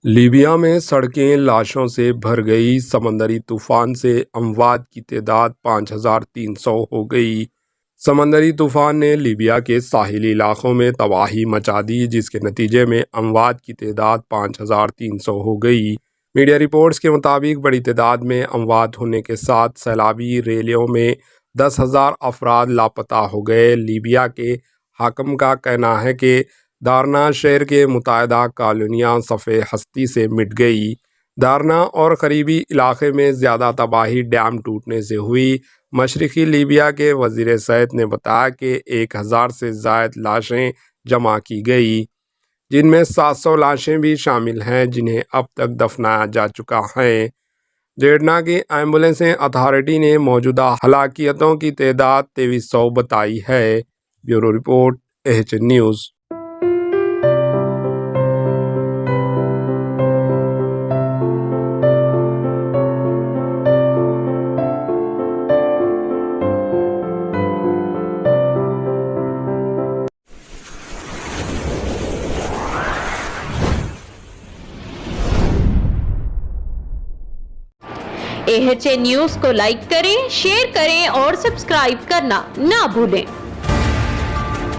Libya میں سڑکیں لاشوں سے بھر گئی۔ سمندری طوفان سے اموات کی تعداد 5300 ہو گئی۔ سمندری طوفان نے لیبیا کے ساحلی علاقوں میں تباہی مچا دی، جس کے نتیجے میں اموات کی تعداد 5300 ہو گئی۔ میڈیا رپورٹس کے مطابق بڑی تعداد میں اموات ہونے کے ساتھ سیلابی ریلیوں میں 10,000 افراد لاپتہ ہو گئے۔ لیبیا کے حاکم کا کہنا ہے کہ دارنا شہر کے متعدد کالونیاں صفحہ ہستی سے مٹ گئی۔ دارنا اور قریبی علاقے میں زیادہ تباہی ڈیم ٹوٹنے سے ہوئی۔ مشرقی لیبیا کے وزیر صحت نے بتایا کہ 1000 سے زائد لاشیں جمع کی گئی، جن میں 700 لاشیں بھی شامل ہیں جنہیں اب تک دفنایا جا چکا ہے۔ ڈیرنا کی ایمبولینس اتھارٹی نے موجودہ ہلاکتوں کی تعداد 2300 بتائی ہے۔ Bureau report, AHN news. AHN news کو لائک کریں، شیئر کریں اور سبسکرائب کرنا نہ بھولیں۔